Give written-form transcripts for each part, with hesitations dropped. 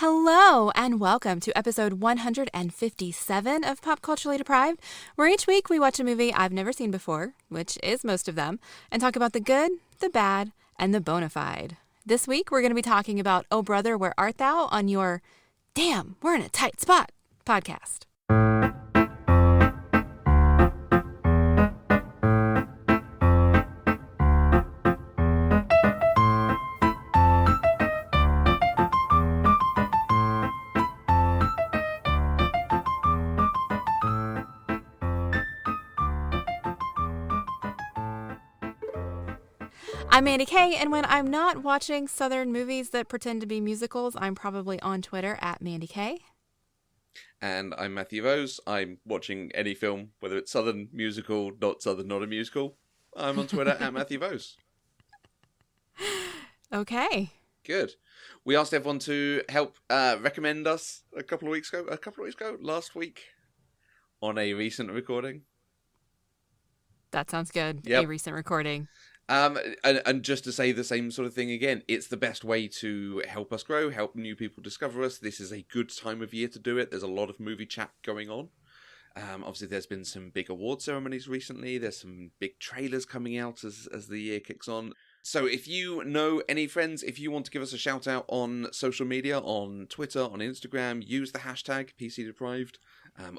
Hello and welcome to episode 157 of Pop Culturally Deprived, where each week we watch a movie I've never seen before, which is most of them, and talk about the good, the bad, and the bona fide. This week we're going to be talking about Oh Brother, Where Art Thou on your Damn, We're in a Tight Spot podcast. I'm Mandy Kay, and when I'm not watching Southern movies that pretend to be musicals, I'm probably on Twitter at Mandy Kay. And I'm Matthew Rose. I'm watching any film, whether it's Southern, musical, not Southern, not a musical. I'm on Twitter at Matthew Rose. Okay. Good. We asked everyone to help recommend us last week, on a recent recording. That sounds good. Yep. A recent recording. And just to say the same sort of thing again, it's the best way to help us grow, help new people discover us. This is a good time of year to do it. There's a lot of movie chat going on. Obviously, there's been some big award ceremonies recently. There's some big trailers coming out as the year kicks on. So if you know any friends, if you want to give us a shout out on social media, on Twitter, on Instagram, use the hashtag PCDeprived,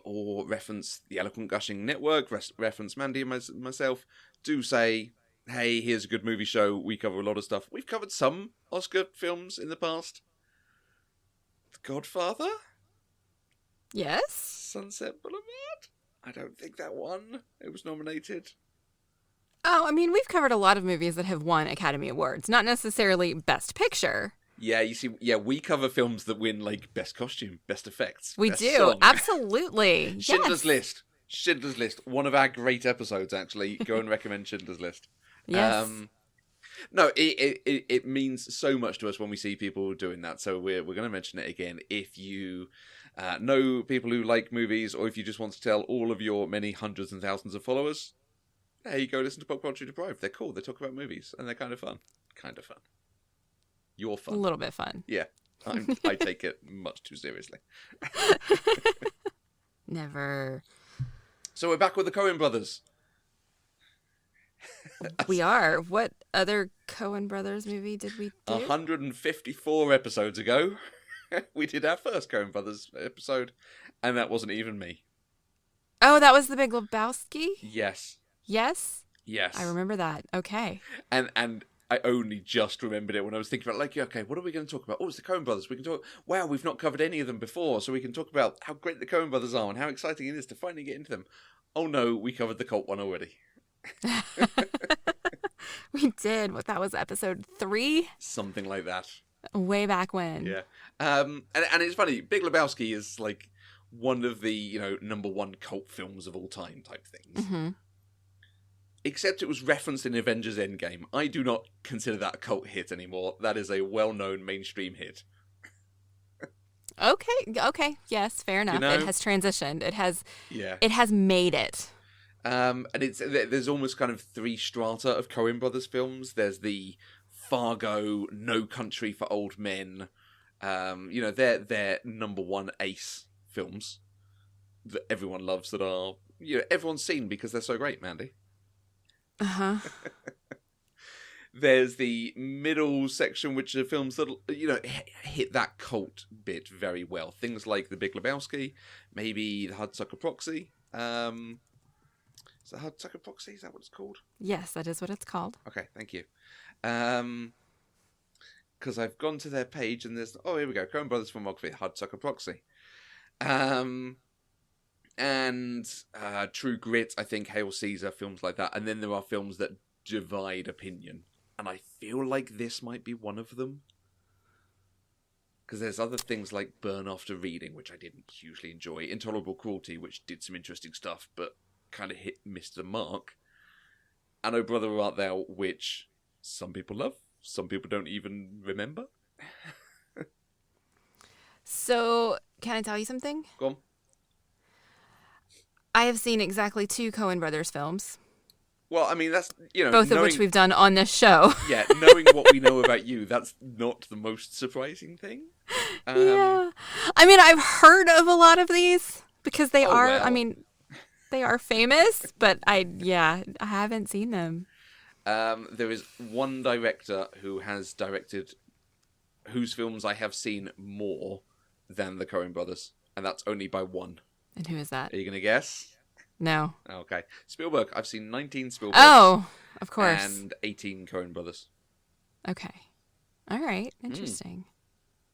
or reference the Eloquent Gushing Network, reference Mandy and myself. Do say, hey, here's a good movie show. We cover a lot of stuff. We've covered some Oscar films in the past. The Godfather? Yes? Sunset Boulevard? I don't think that won. It was nominated. Oh, I mean, we've covered a lot of movies that have won Academy Awards. Not necessarily Best Picture. Yeah, you see, we cover films that win, like, Best Costume, Best Effects. We best do, song. absolutely. Schindler's Yes. List. One of our great episodes, actually. Go and recommend Schindler's List. Yes. No, it means so much to us when we see people doing that. So we're going to mention it again. If you know people who like movies, or if you just want to tell all of your many hundreds and thousands of followers, hey, go listen to Pop Culture Deprived. They're cool. They talk about movies, and they're kind of fun. You're fun. A little bit fun. Yeah, I take it much too seriously. Never. So we're back with the Coen Brothers. We are. What other Coen Brothers movie did we do? 154 episodes ago, we did our first Coen Brothers episode, and that wasn't even me. Oh, that was The Big Lebowski? Yes. Yes? Yes. I remember that. Okay. And I only just remembered it when I was thinking about, like, okay, what are we going to talk about? Oh, it's the Coen Brothers. We can talk, wow, we've not covered any of them before, so we can talk about how great the Coen Brothers are and how exciting it is to finally get into them. Oh no, we covered the cult one already. We did. What, that was episode 3? Something like that. Way back when. Yeah. And it's funny, Big Lebowski is like one of the, number one cult films of all time type things. Mm-hmm. Except it was referenced in Avengers Endgame. I do not consider that a cult hit anymore. That is a well-known mainstream hit. Okay. Yes, fair enough. It has transitioned. It has made it. And there's almost kind of 3 strata of Coen Brothers films. There's the Fargo, No Country for Old Men. They're number one ace films that everyone loves, that are everyone's seen because they're so great, Mandy. Uh-huh. There's the middle section, which are films that hit that cult bit very well. Things like The Big Lebowski, maybe The Hudsucker Proxy. Is that Hudsucker Proxy? Is that what it's called? Yes, that is what it's called. Okay, thank you. Because I've gone to their page and there's... Oh, here we go. Coen Brothers filmography, Hudsucker Proxy. And True Grit, I think, Hail Caesar, films like that. And then there are films that divide opinion. And I feel like this might be one of them. Because there's other things like Burn After Reading, which I didn't hugely enjoy. Intolerable Cruelty, which did some interesting stuff, but kind of missed the mark. And Oh Brother, Where Art Thou, which some people love, some people don't even remember. So, can I tell you something? Go on. I have seen exactly 2 Coen Brothers films. Well, I mean, that's, both of which we've done on this show. Yeah, knowing what we know about you, that's not the most surprising thing. Yeah. I mean, I've heard of a lot of these because they are, well. I mean, they are famous, but I haven't seen them. There is one director who has directed whose films I have seen more than the Coen Brothers, and that's only by one. And who is that? Are you going to guess? No. Okay. Spielberg. I've seen 19 Spielbergs. Oh, of course. And 18 Coen Brothers. Okay. All right. Interesting.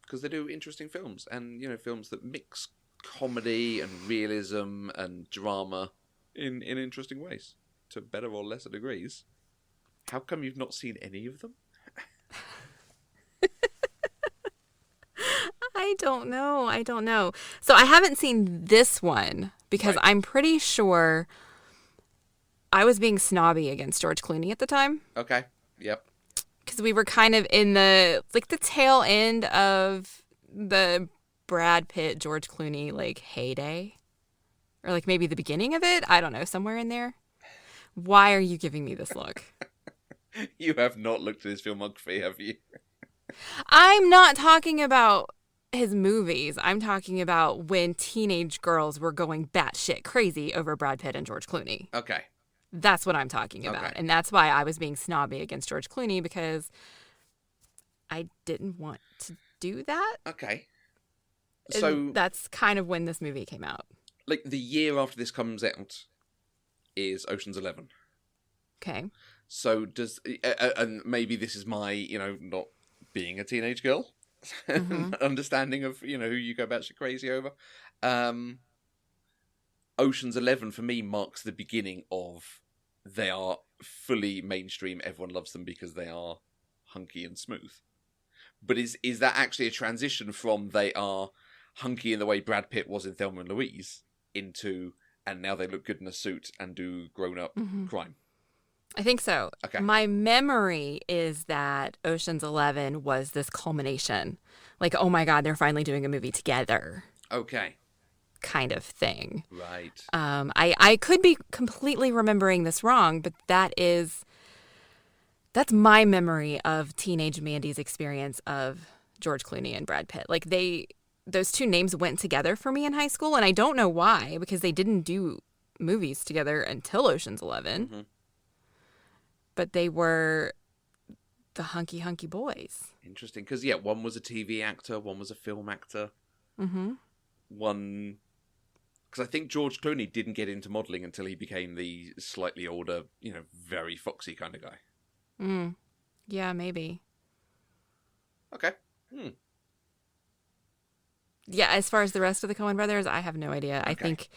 Because they do interesting films, and, films that mix comedy and realism and drama in interesting ways, to better or lesser degrees. How come you've not seen any of them? I don't know. So I haven't seen this one because Right. I'm pretty sure I was being snobby against George Clooney at the time. Okay. Yep. Because we were kind of in the tail end of the Brad Pitt, George Clooney heyday, or maybe the beginning of it. I don't know, somewhere in there. Why are you giving me this look? You have not looked at his filmography, have you? I'm not talking about his movies. I'm talking about when teenage girls were going batshit crazy over Brad Pitt and George Clooney. Okay. That's what I'm talking about. Okay. And that's why I was being snobby against George Clooney, because I didn't want to do that. Okay. And So that's kind of when this movie came out. the year after this comes out is Ocean's 11. Okay. So does and maybe this is my not being a teenage girl understanding of who you go batshit crazy over. Ocean's 11 for me marks the beginning of they are fully mainstream. Everyone loves them because they are hunky and smooth. But is that actually a transition from they are hunky in the way Brad Pitt was in Thelma and Louise into and now they look good in a suit and do grown up crime? I think so. Okay. My memory is that Ocean's 11 was this culmination. Oh my God, they're finally doing a movie together Okay. kind of thing. Right. I could be completely remembering this wrong, but that's my memory of teenage Mandy's experience of George Clooney and Brad Pitt. Those two names went together for me in high school, and I don't know why, because they didn't do movies together until Ocean's 11. Mm-hmm. But they were the hunky boys. Interesting, because one was a TV actor, one was a film actor. Mm-hmm. One, because I think George Clooney didn't get into modelling until he became the slightly older, very foxy kind of guy. Yeah, maybe. Okay. Yeah, as far as the rest of the Coen Brothers, I have no idea. Okay. I think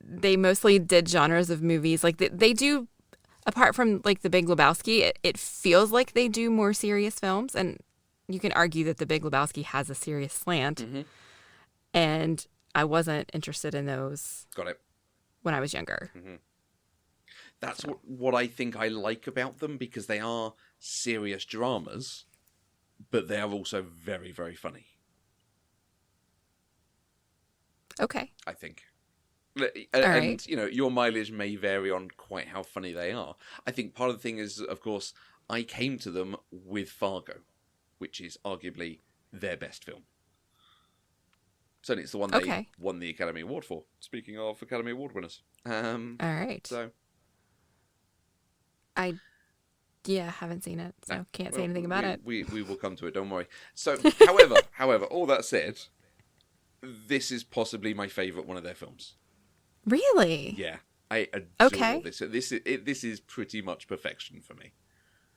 they mostly did genres of movies. They do, apart from The Big Lebowski, it feels like they do more serious films. And you can argue that The Big Lebowski has a serious slant. Mm-hmm. And I wasn't interested in those. Got it. When I was younger. Mm-hmm. That's what I think I like about them, because they are serious dramas, but they are also very, very funny. Okay. I think. And your mileage may vary on quite how funny they are. I think part of the thing is, of course, I came to them with Fargo, which is arguably their best film. Certainly it's the one they won the Academy Award for. Speaking of Academy Award winners. All right. So. I haven't seen it, so can't say anything about it. We will come to it, don't worry. So, however, all that said, this is possibly my favourite one of their films. Really? Yeah, I adore this. This is pretty much perfection for me.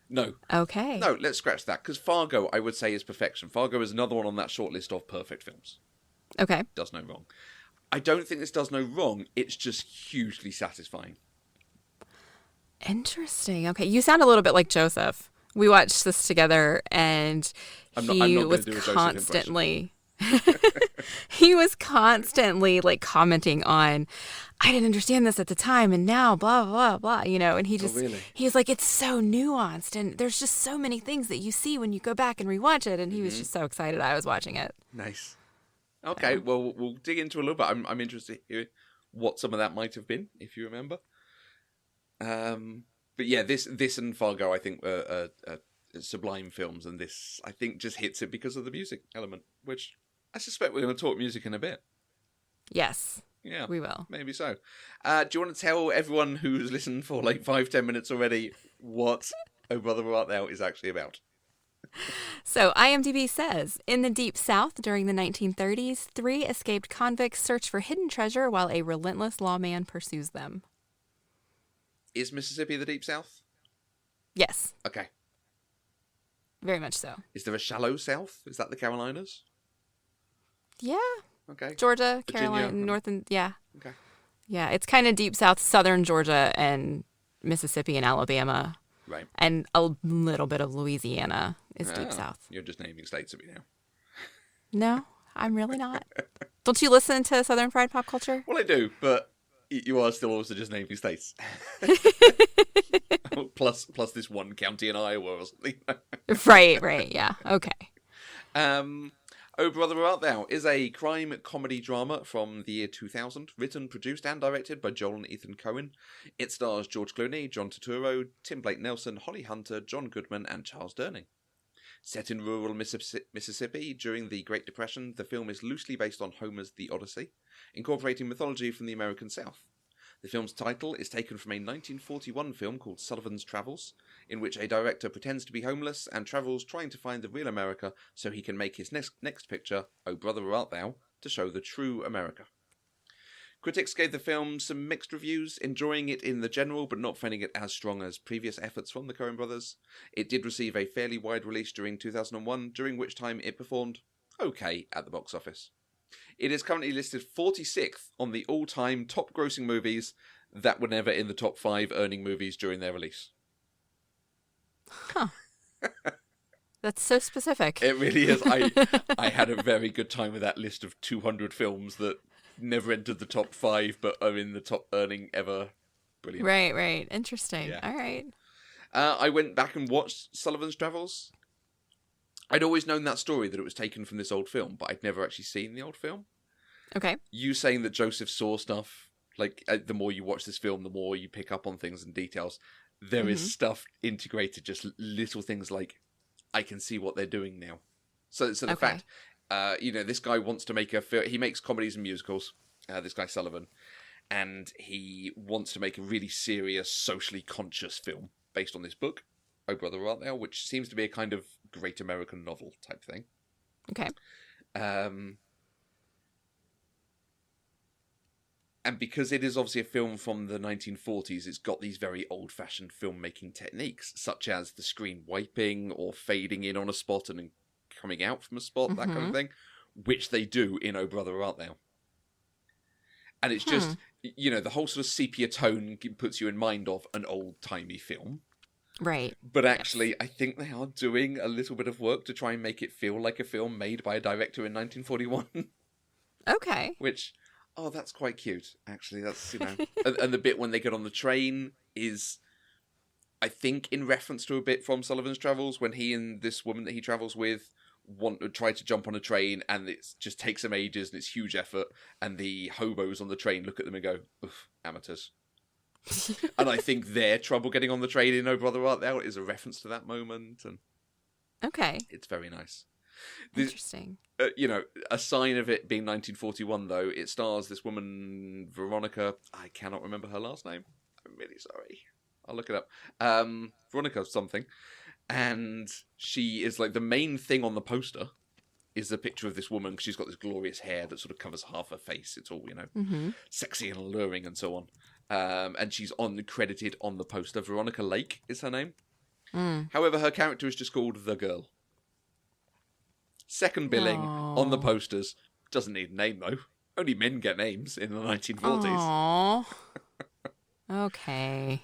No. Okay. No, let's scratch that, because Fargo, I would say, is perfection. Fargo is another one on that short list of perfect films. Okay. Does no wrong. I don't think this does no wrong. It's just hugely satisfying. Interesting. Okay, you sound a little bit like Joseph. We watched this together, and he was constantly he was constantly commenting on, I didn't understand this at the time, and now blah blah blah, and he just he was like, it's so nuanced, and there's just so many things that you see when you go back and rewatch it, and he was just so excited I was watching it. Nice. Okay, well, we'll dig into a little bit. I'm interested to hear what some of that might have been, if you remember. But yeah, this and Fargo, I think, are sublime films, and this, I think, just hits it because of the music element, which I suspect we're going to talk music in a bit. Yes. Yeah, we will. Maybe so. Do you want to tell everyone who's listened for like 5-10 minutes already what Oh Brother, Where Art Thou is actually about? So IMDb says, in the Deep South during the 1930s, 3 escaped convicts search for hidden treasure while a relentless lawman pursues them. Is Mississippi the Deep South? Yes. Okay. Very much so. Is there a shallow South? Is that the Carolinas? Yeah. Okay. Georgia, Virginia. Carolina, North and yeah. Okay. Yeah, it's kind of deep south, southern Georgia and Mississippi and Alabama. Right. And a little bit of Louisiana is deep south. You're just naming states at me now. No, I'm really not. Don't you listen to Southern Fried Pop Culture? Well, I do, but you are still also just naming states. plus this one county in Iowa or something. Right, yeah, okay. Oh Brother, Where Art Thou is a crime comedy drama from the year 2000, written, produced and directed by Joel and Ethan Coen. It stars George Clooney, John Turturro, Tim Blake Nelson, Holly Hunter, John Goodman and Charles Durning. Set in rural Mississippi during the Great Depression, the film is loosely based on Homer's The Odyssey, incorporating mythology from the American South. The film's title is taken from a 1941 film called Sullivan's Travels, in which a director pretends to be homeless and travels trying to find the real America so he can make his next picture, Oh Brother, Where Art Thou, to show the true America. Critics gave the film some mixed reviews, enjoying it in the general but not finding it as strong as previous efforts from the Coen Brothers. It did receive a fairly wide release during 2001, during which time it performed okay at the box office. It is currently listed 46th on the all-time top-grossing movies that were never in the top 5 earning movies during their release. Huh. That's so specific. It really is. I had a very good time with that list of 200 films that never entered the top 5 but are in the top earning ever. Brilliant. Right. Interesting. Yeah. All right. I went back and watched Sullivan's Travels. I'd always known that story, that it was taken from this old film, but I'd never actually seen the old film. Okay. You saying that Joseph saw stuff, like, the more you watch this film, the more you pick up on things and details. There is stuff integrated, just little things like, I can see what they're doing now. So the fact, this guy wants to make a film. He makes comedies and musicals, this guy Sullivan, and he wants to make a really serious, socially conscious film based on this book, Oh Brother, Where Art Thou, which seems to be a kind of great American novel type thing. Okay. And because it is obviously a film from the 1940s, it's got these very old-fashioned filmmaking techniques, such as the screen wiping or fading in on a spot and then coming out from a spot, that kind of thing, which they do in Oh Brother, Where Art Thou. And it's just, the whole sort of sepia tone puts you in mind of an old-timey film. Right. But actually, I think they are doing a little bit of work to try and make it feel like a film made by a director in 1941. Okay. Which... oh, that's quite cute, actually. That's, and the bit when they get on the train is, I think, in reference to a bit from Sullivan's Travels, when he and this woman that he travels with try to jump on a train, and it just takes them ages, and it's huge effort, and the hobos on the train look at them and go, oof, amateurs. And I think their trouble getting on the train in Oh Brother, Where Art Thou is a reference to that moment, and okay. It's very nice. Interesting. A sign of it being 1941, though, it stars this woman, Veronica. I cannot remember her last name. I'm really sorry. I'll look it up. Veronica something. And she is like the main thing on the poster is a picture of this woman. She's got this glorious hair that sort of covers half her face. It's all, sexy and alluring and so on. And she's credited on the poster. Veronica Lake is her name. However, her character is just called The Girl. Second billing on the posters. Doesn't need a name, though. Only men get names in the 1940s. Aww. Okay.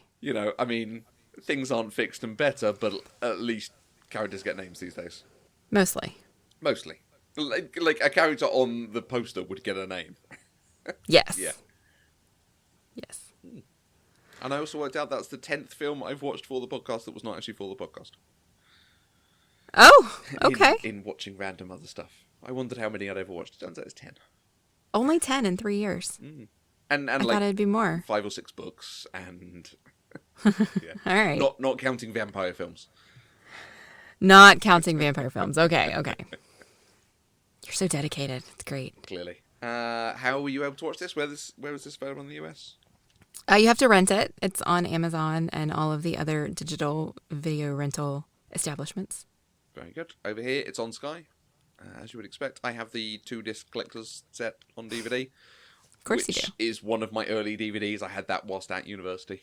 Things aren't fixed and better, but at least characters get names these days. Mostly. Like a character on the poster would get a name. Yes. Yeah. Yes. And I also worked out that's the 10th film I've watched for the podcast that was not actually for the podcast. Oh, okay. In watching random other stuff. I wondered how many I'd ever watched. Turns out it's 10. Only 10 in 3 years. And I thought it'd be more. 5 or 6 books and... yeah. All right. Not counting vampire films. Not counting vampire films. Okay. You're so dedicated. It's great. Clearly. How were you able to watch this? Where was this available in the US? You have to rent it. It's on Amazon and all of the other digital video rental establishments. Very good. Over here, it's on Sky, as you would expect. I have the 2-disc collector's set on DVD. Of course you do. Which is one of my early DVDs. I had that whilst at university.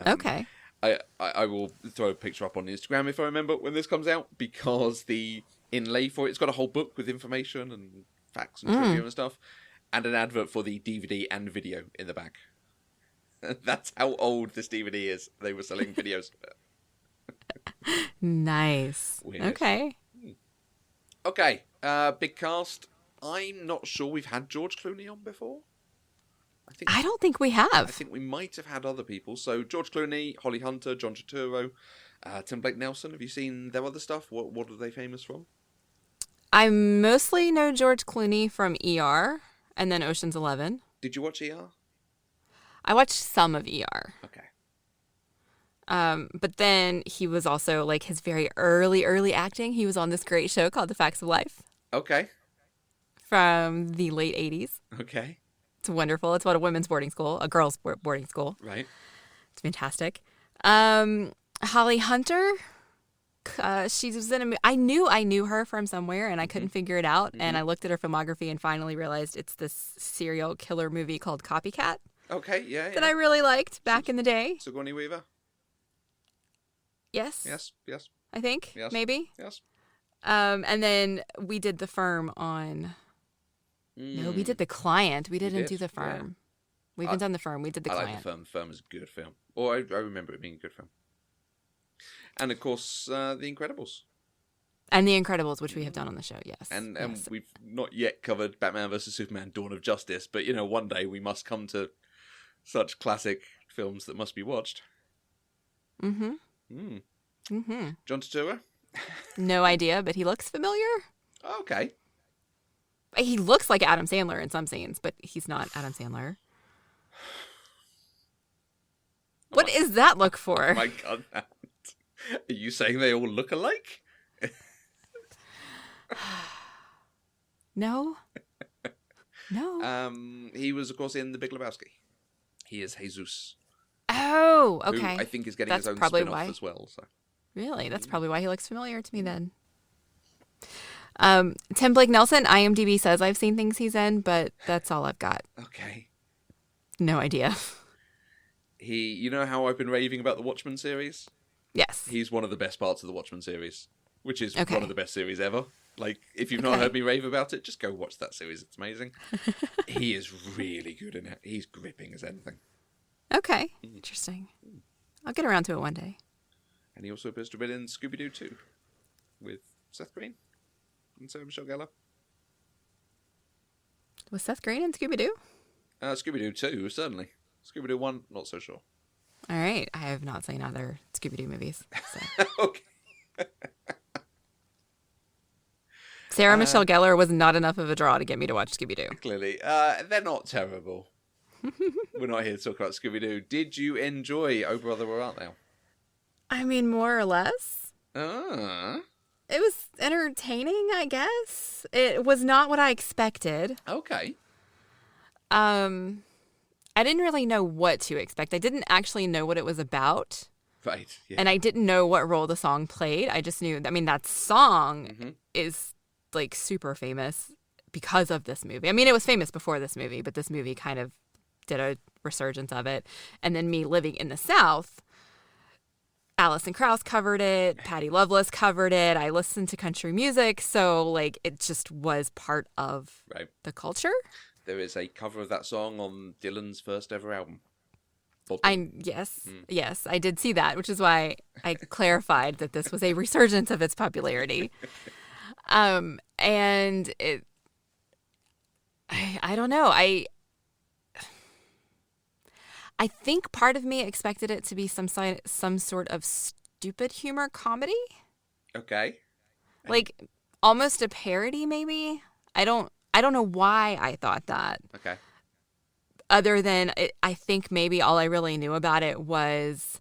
Okay. I will throw a picture up on Instagram if I remember when this comes out, because the inlay for it's got a whole book with information and facts and trivia and stuff, and an advert for the DVD and video in the back. That's how old this DVD is. They were selling videos. Nice. Weird. Okay. Okay, big cast. I'm not sure we've had George Clooney on before. I don't think we have. I think we might have had other people. So George Clooney, Holly Hunter, John Turturro, Tim Blake Nelson. Have you seen their other stuff? What are they famous from? I mostly know George Clooney from ER and then Ocean's 11. Did you watch ER? I watched some of ER. Okay. But then he was also like his very early acting. He was on this great show called The Facts of Life. Okay. From the late 80s. Okay. It's wonderful. It's about a women's boarding school, a girls' boarding school. Right. It's fantastic. Holly Hunter, she was in a. I knew her from somewhere, and I couldn't figure it out. Mm-hmm. And I looked at her filmography and finally realized it's this serial killer movie called Copycat. Okay. Yeah. That I really liked back in the day. Sigourney Weaver. Yes. Yes. I think maybe. Yes. And then we did The Firm on. No, we did The Client. We didn't do The Firm. Yeah. We haven't done The Firm. We did The Client. I like The Firm. The Firm is a good film. Or I remember it being a good film. And of course, The Incredibles. And The Incredibles, which we have done on the show, yes. And yes. We've not yet covered Batman vs. Superman, Dawn of Justice, but, one day we must come to such classic films that must be watched. Mm-hmm. John Turturro? No idea, but he looks familiar. Okay. He looks like Adam Sandler in some scenes, but he's not Adam Sandler. What is that look for? Oh my God. Are you saying they all look alike? No. He was, of course, in The Big Lebowski. He is Jesus. Oh, okay. Who I think is getting his own spin-off as well. So. Really? That's probably why he looks familiar to me then. Tim Blake Nelson, IMDb says I've seen things he's in, but that's all I've got. Okay. No idea. You know how I've been raving about the Watchmen series? Yes. He's one of the best parts of the Watchmen series, which is one of the best series ever. Like, if you've not heard me rave about it, just go watch that series. It's amazing. He is really good in it. He's gripping as anything. Okay. Interesting. I'll get around to it one day. And he also appears to have been in Scooby-Doo 2 with Seth Green and Sarah Michelle Gellar. Was Seth Green in Scooby-Doo? Scooby-Doo 2, certainly. Scooby-Doo 1, not so sure. All right. I have not seen other Scooby-Doo movies. So. Okay. Sarah Michelle Gellar was not enough of a draw to get me to watch Scooby-Doo. Clearly. They're not terrible. We're not here to talk about Scooby-Doo. Did you enjoy Oh Brother, Where Art Thou? I mean, more or less. It was entertaining, I guess. It was not what I expected. Okay. I didn't really know what to expect. I didn't actually know what it was about. Right. Yeah. And I didn't know what role the song played. I just knew, that song is like super famous because of this movie. I mean, it was famous before this movie, but this movie kind of did a resurgence of it. And then me living in the South, Alison Krauss covered it, Patti Loveless covered it. I listened to country music, so like it just was part of the culture. There is a cover of that song on Dylan's first ever album. Yes, I did see that, which is why I clarified that this was a resurgence of its popularity. And I don't know. I think part of me expected it to be some sort of stupid humor comedy. Okay. Like almost a parody, maybe. I don't know why I thought that. Okay. Other than I think maybe all I really knew about it was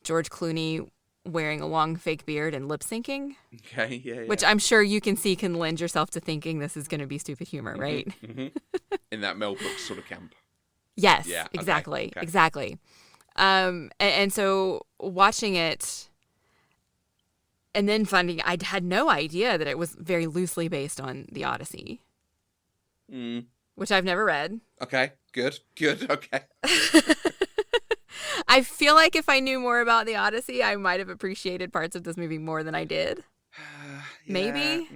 George Clooney wearing a long fake beard and lip syncing. Okay, yeah. Which I'm sure you can see can lend yourself to thinking this is going to be stupid humor, right? In that Mel Brooks sort of camp. Yes, Yeah, exactly, okay. exactly. And so watching it and then finding I had no idea that it was very loosely based on the Odyssey, which I've never read. Okay, good, okay. I feel like if I knew more about the Odyssey, I might have appreciated parts of this movie more than I did. Maybe.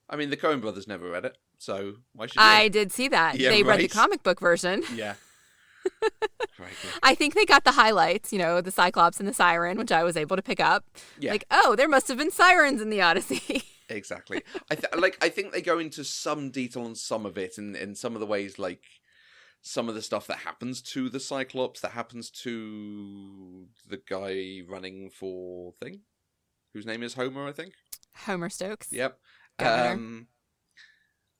I mean, the Coen Brothers never read it, so why should you? I did see that. Yeah, they read the right. comic book version. Yeah. Right, I think they got the highlights, the Cyclops and the siren, which I was able to pick up. Yeah. Like, oh, there must have been sirens in the Odyssey. Exactly. I think they go into some detail on some of it, in some of the ways, like some of the stuff that happens to the Cyclops, that happens to the guy running for thing, whose name is Homer, I think. Homer Stokes. Yep. Governor.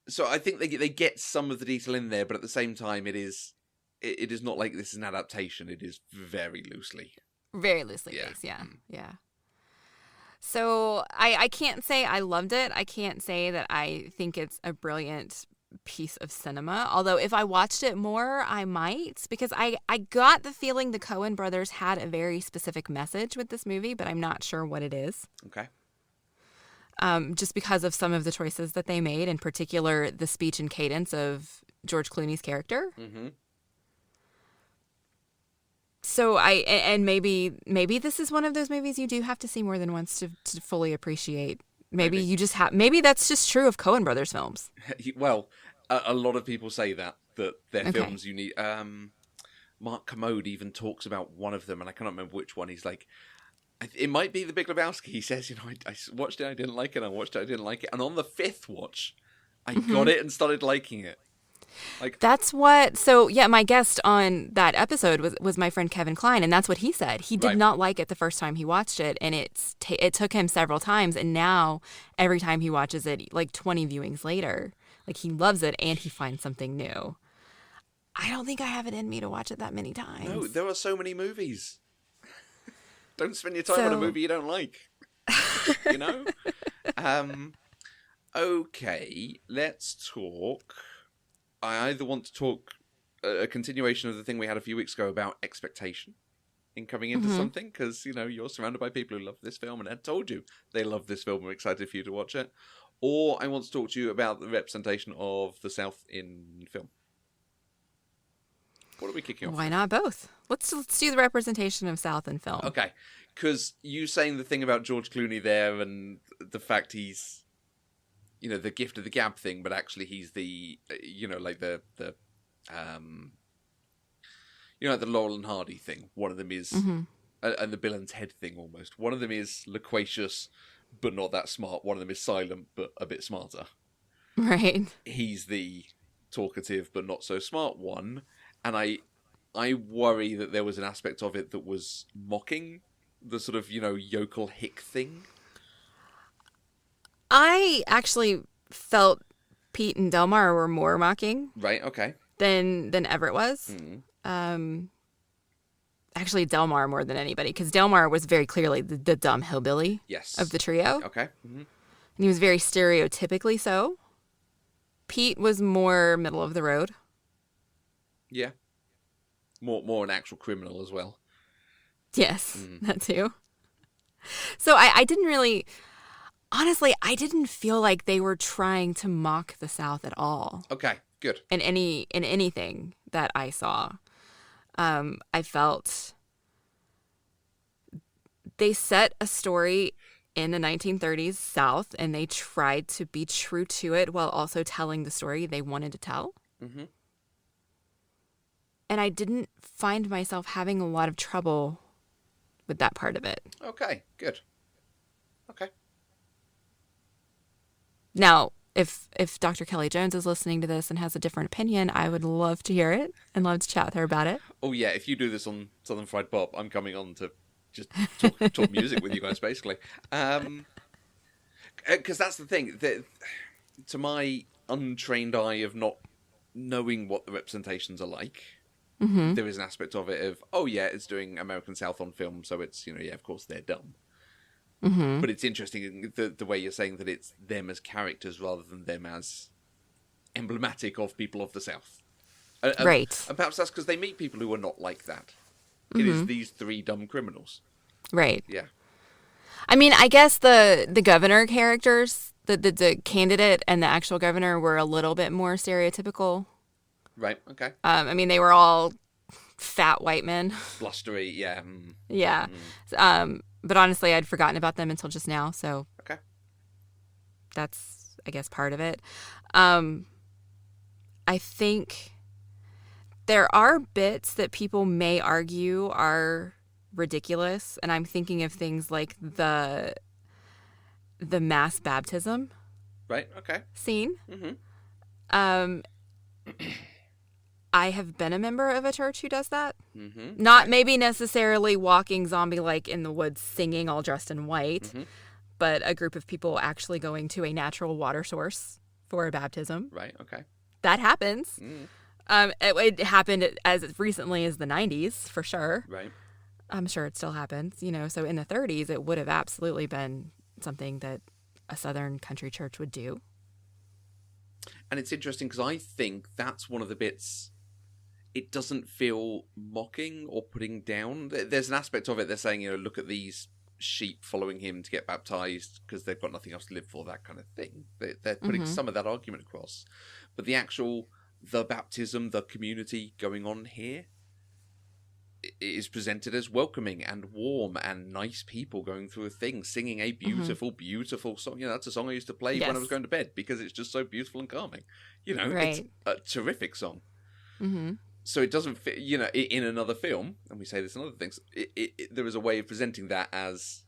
So I think they get some of the detail in there, but at the same time, it is not like this is an adaptation. It is very loosely. Very loosely based, yeah. Yeah. So I can't say I loved it. I can't say that I think it's a brilliant piece of cinema. Although if I watched it more, I might. Because I got the feeling the Coen brothers had a very specific message with this movie, but I'm not sure what it is. Okay. Just because of some of the choices that they made, in particular the speech and cadence of George Clooney's character. Mm-hmm. So maybe this is one of those movies you do have to see more than once to fully appreciate. Maybe you just have. Maybe that's just true of Coen Brothers films. Well, a lot of people say that their films you need. Mark Commode even talks about one of them, and I cannot remember which one. He's like, it might be The Big Lebowski. He says, I watched it, I didn't like it. I watched it, I didn't like it. And on the fifth watch, I got it and started liking it. Like, that's what. So yeah, my guest on that episode was my friend Kevin Kline, and that's what he said. He did not like it the first time he watched it, and it took him several times, and now every time he watches it, like 20 viewings later, like he loves it and he finds something new. I don't think I have it in me to watch it that many times. No, there are so many movies. Don't spend your time on a movie you don't like. Okay, let's talk. I either want to talk a continuation of the thing we had a few weeks ago about expectation in coming into something, because, you're surrounded by people who love this film and had told you they love this film and are excited for you to watch it. Or I want to talk to you about the representation of the South in film. What are we kicking off? Why not both? Let's do the representation of South in film. Okay, because you saying the thing about George Clooney there and the fact he's, the gift of the gab thing, but actually he's the, like the the Laurel and Hardy thing. One of them is, and the Bill and Ted thing almost. One of them is loquacious, but not that smart. One of them is silent, but a bit smarter. Right. He's the talkative, but not so smart one. And I worry that there was an aspect of it that was mocking the sort of, yokel hick thing. I actually felt Pete and Delmar were more mocking. Right, okay. Than Everett was. Actually, Delmar more than anybody, because Delmar was very clearly the dumb hillbilly of the trio. Okay. And he was very stereotypically so. Pete was more middle of the road. Yeah. More an actual criminal as well. Yes, that too. So I didn't really... Honestly, I didn't feel like they were trying to mock the South at all. Okay, good. In anything that I saw. I felt they set a story in the 1930s South, and they tried to be true to it while also telling the story they wanted to tell. Mm-hmm. And I didn't find myself having a lot of trouble with that part of it. Okay, good. Okay. Now, if Dr. Kelly Jones is listening to this and has a different opinion, I would love to hear it and love to chat with her about it. Oh, yeah. If you do this on Southern Fried Pop, I'm coming on to just talk music with you guys, basically. Because that's the thing. To my untrained eye of not knowing what the representations are like, there is an aspect of it of, oh yeah, it's doing American South on film, so it's, yeah, of course they're dumb. But it's interesting the way you're saying that it's them as characters rather than them as emblematic of people of the South. Right. And perhaps that's because they meet people who are not like that. It is these three dumb criminals. Right. Yeah. I mean, I guess the governor characters, the candidate and the actual governor were a little bit more stereotypical. Right, okay. I mean, they were all fat white men. Blustery, yeah. Yeah. But honestly, I'd forgotten about them until just now, so okay. That's, I guess, part of it. I think there are bits that people may argue are ridiculous, and I'm thinking of things like the mass baptism Right, okay. scene. I have been a member of a church who does that. Not maybe necessarily walking zombie-like in the woods singing all dressed in white, but a group of people actually going to a natural water source for a baptism. Right, okay. That happens. It happened as recently as the 90s, for sure. Right. I'm sure it still happens. So in the 30s, it would have absolutely been something that a Southern country church would do. And it's interesting because I think that's one of the bits. It doesn't feel mocking or putting down. There's an aspect of it. They're saying, look at these sheep following him to get baptized because they've got nothing else to live for, that kind of thing. They're putting some of that argument across. But the baptism, the community going on here is presented as welcoming and warm and nice people going through a thing, singing a beautiful, beautiful song. That's a song I used to play when I was going to bed because it's just so beautiful and calming. It's a terrific song. So it doesn't fit, in another film, and we say this in other things, there is a way of presenting that as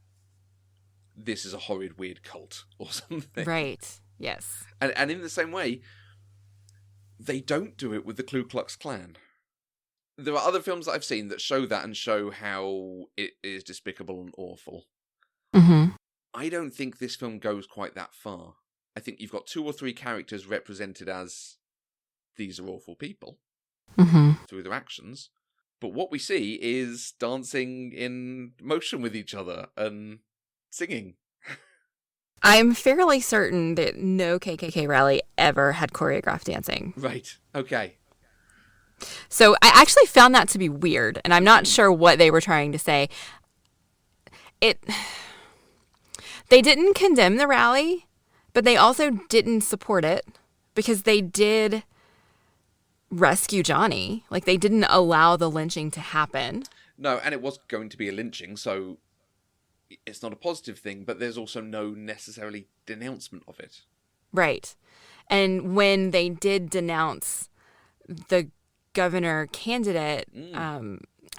this is a horrid, weird cult or something. Right, yes. And in the same way, they don't do it with the Ku Klux Klan. There are other films that I've seen that show that and show how it is despicable and awful. I don't think this film goes quite that far. I think you've got 2 or 3 characters represented as these are awful people through their actions. But what we see is dancing in motion with each other and singing. I'm fairly certain that no KKK rally ever had choreographed dancing. Right. Okay. So I actually found that to be weird, and I'm not sure what they were trying to say. They didn't condemn the rally, but they also didn't support it because they did rescue Johnny. Like, they didn't allow the lynching to happen. No, and it was going to be a lynching, so it's not a positive thing, but there's also no necessarily denouncement of it. Right. And when they did denounce the governor candidate,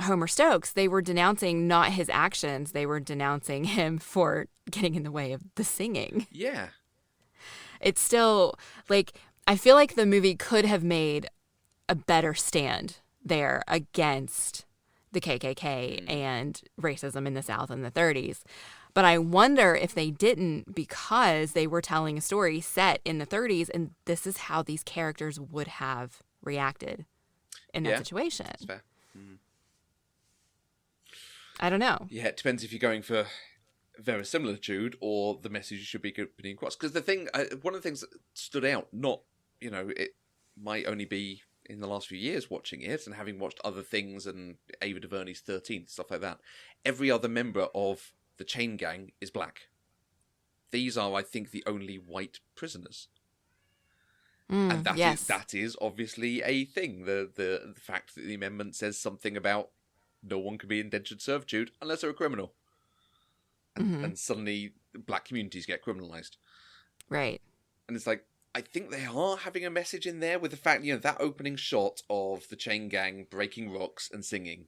Homer Stokes, they were denouncing not his actions. They were denouncing him for getting in the way of the singing. Yeah. It's still, I feel like the movie could have made a better stand there against the KKK and racism in the South in the 30s. But I wonder if they didn't because they were telling a story set in the 30s, and this is how these characters would have reacted in that situation. That's fair. I don't know. Yeah, it depends if you're going for verisimilitude or the message you should be putting across. Because one of the things that stood out, it might only be in the last few years watching it and having watched other things and Ava DuVernay's 13, stuff like that. Every other member of the chain gang is black. These are, I think, the only white prisoners. And that is obviously a thing. The fact that the amendment says something about no one can be indentured servitude unless they're a criminal. And suddenly black communities get criminalized. Right. And it's like, I think they are having a message in there with the fact, that opening shot of the chain gang breaking rocks and singing.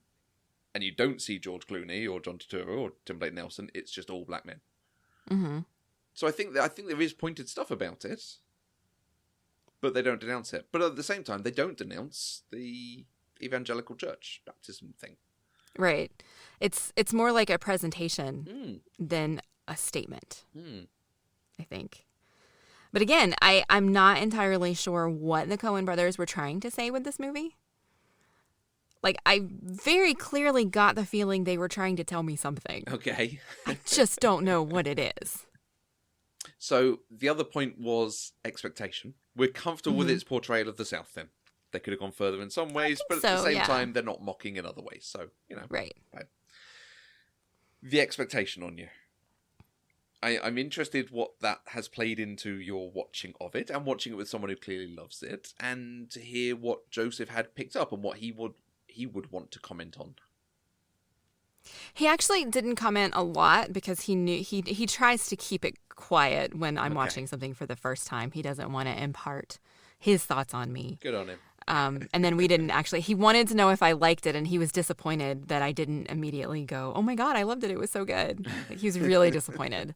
And you don't see George Clooney or John Turturro or Timberlake Nelson. It's just all black men. So I think there is pointed stuff about it. But they don't denounce it. But at the same time, they don't denounce the evangelical church baptism thing. Right. It's more like a presentation than a statement, I think. But again, I'm not entirely sure what the Coen Brothers were trying to say with this movie. Like, I very clearly got the feeling they were trying to tell me something. Okay. I just don't know what it is. So the other point was expectation. We're comfortable with its portrayal of the South then. They could have gone further in some ways, but at the same time, they're not mocking in other ways. So, Right. The expectation on you. I'm interested what that has played into your watching of it, and watching it with someone who clearly loves it, and to hear what Joseph had picked up and what he would want to comment on. He actually didn't comment a lot because he knew he tries to keep it quiet when I'm watching something for the first time. He doesn't want to impart his thoughts on me. Good on him. And then we didn't actually. He wanted to know if I liked it, and he was disappointed that I didn't immediately go, "Oh my God, I loved it. It was so good." He was really disappointed.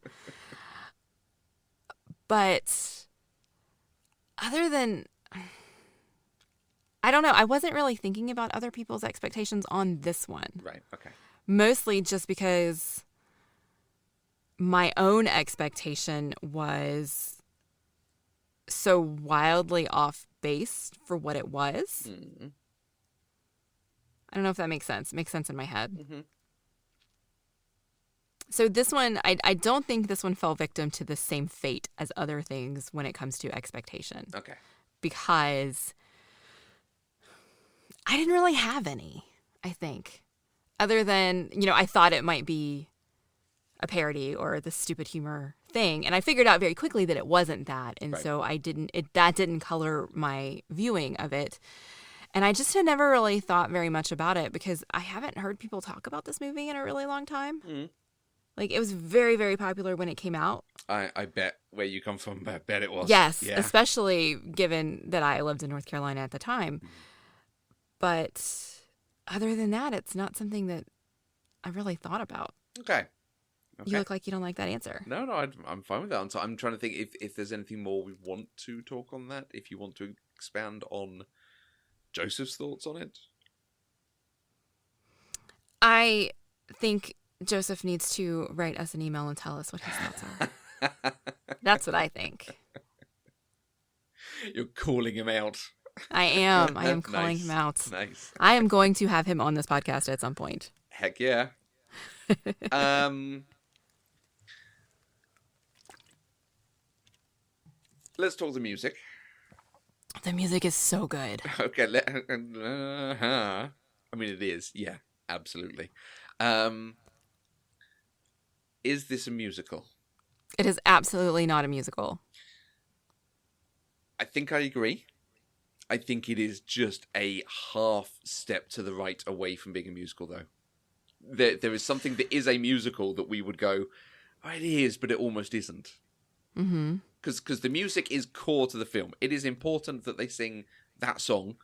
But other than, I don't know. I wasn't really thinking about other people's expectations on this one. Right. Okay. Mostly just because my own expectation was so wildly off base for what it was. Mm-hmm. I don't know if that makes sense. It makes sense in my head. Mm-hmm. So this one, I don't think this one fell victim to the same fate as other things when it comes to expectation. Okay. Because I didn't really have any, I think. Other than, I thought it might be a parody or the stupid humor thing. And I figured out very quickly that it wasn't that. And so that didn't color my viewing of it. And I just had never really thought very much about it because I haven't heard people talk about this movie in a really long time. Mm-hmm. Like, it was very, very popular when it came out. I bet where you come from, I bet it was. Yes, especially given that I lived in North Carolina at the time. But other than that, it's not something that I really thought about. Okay. You look like you don't like that answer. No, I'm fine with that. So I'm trying to think if there's anything more we want to talk on that, if you want to expand on Joseph's thoughts on it. I think Joseph needs to write us an email and tell us what his thoughts are. That's what I think. You're calling him out. I am. I am calling him out. Nice. I am going to have him on this podcast at some point. Heck yeah. Let's talk the music. The music is so good. Okay. I mean, it is. Yeah, absolutely. Is this a musical? It is absolutely not a musical. I think I agree. I think it is just a half step to the right away from being a musical, though. There is something that is a musical that we would go, oh, it is, but it almost isn't. Mm-hmm. Because the music is core to the film. It is important that they sing that song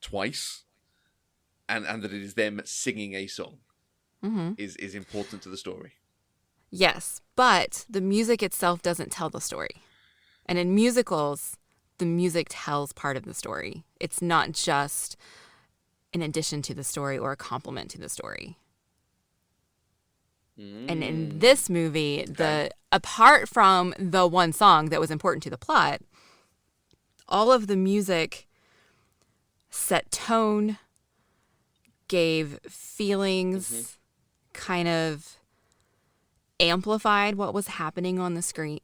twice, and that it is them singing a song is important to the story. Yes, but the music itself doesn't tell the story. And in musicals, the music tells part of the story. It's not just an addition to the story or a complement to the story. And in this movie, apart from the one song that was important to the plot, all of the music set tone, gave feelings, kind of amplified what was happening on the screen.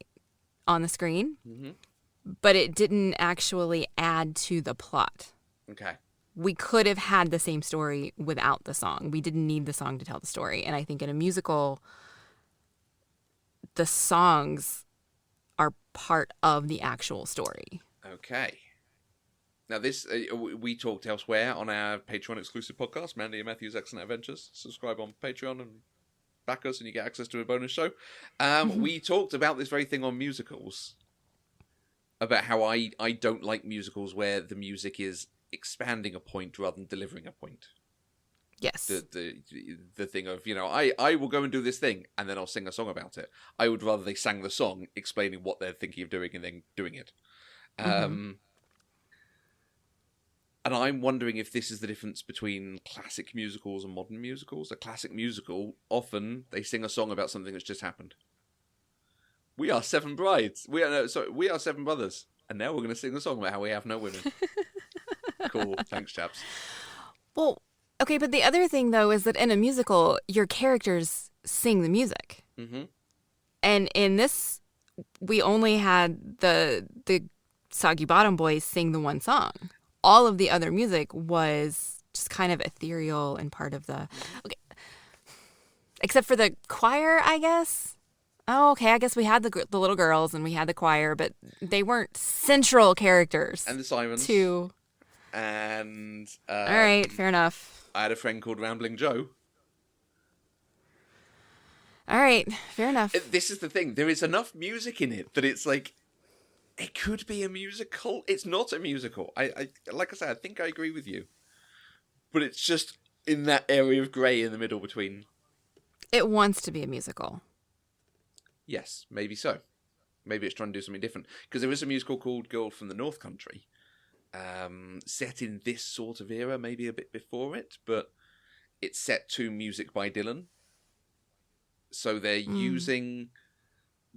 But it didn't actually add to the plot. Okay. We could have had the same story without the song. We didn't need the song to tell the story. And I think in a musical, the songs are part of the actual story. Okay. Now this, we talked elsewhere on our Patreon exclusive podcast, Mandy and Matthew's Excellent Adventures. Subscribe on Patreon and back us and you get access to a bonus show. We talked about this very thing on musicals. About how I don't like musicals where the music is expanding a point rather than delivering a point. Yes. The thing of, I will go and do this thing and then I'll sing a song about it. I would rather they sang the song explaining what they're thinking of doing and then doing it. And I'm wondering if this is the difference between classic musicals and modern musicals. A classic musical, often they sing a song about something that's just happened. We are seven brides. We are seven brothers. And now we're going to sing a song about how we have no women. Cool. Thanks, chaps. Well, Okay, but the other thing, though, is that in a musical, your characters sing the music. Mm-hmm. And in this, we only had the Soggy Bottom Boys sing the one song. All of the other music was just kind of ethereal and part of the... Okay, except for the choir, I guess. Oh, okay, I guess we had the little girls and we had the choir, but they weren't central characters. And the sirens. And... All right, fair enough. I had a friend called Rambling Joe. All right, fair enough. This is the thing. There is enough music in it that it's like... It could be a musical. It's not a musical. I like I said, I think I agree with you. But it's just in that area of grey in the middle between... It wants to be a musical. Yes, maybe so. Maybe it's trying to do something different. Because there is a musical called Girl from the North Country. Set in this sort of era, maybe a bit before it. But it's set to music by Dylan. So they're using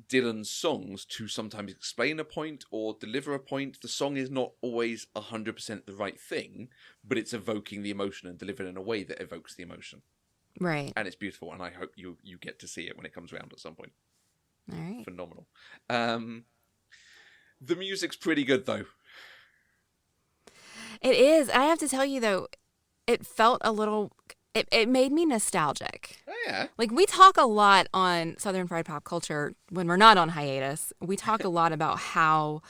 Dylan's songs to sometimes explain a point or deliver a point. The song is not always 100% the right thing, but it's evoking the emotion and delivered in a way that evokes the emotion. Right. And it's beautiful, and I hope you get to see it when it comes around at some point. All right. Phenomenal. The music's pretty good, though. It is. I have to tell you, though, it felt a little... It made me nostalgic. Oh, yeah. Like, we talk a lot on Southern Fried Pop Culture when we're not on hiatus. We talk a lot about how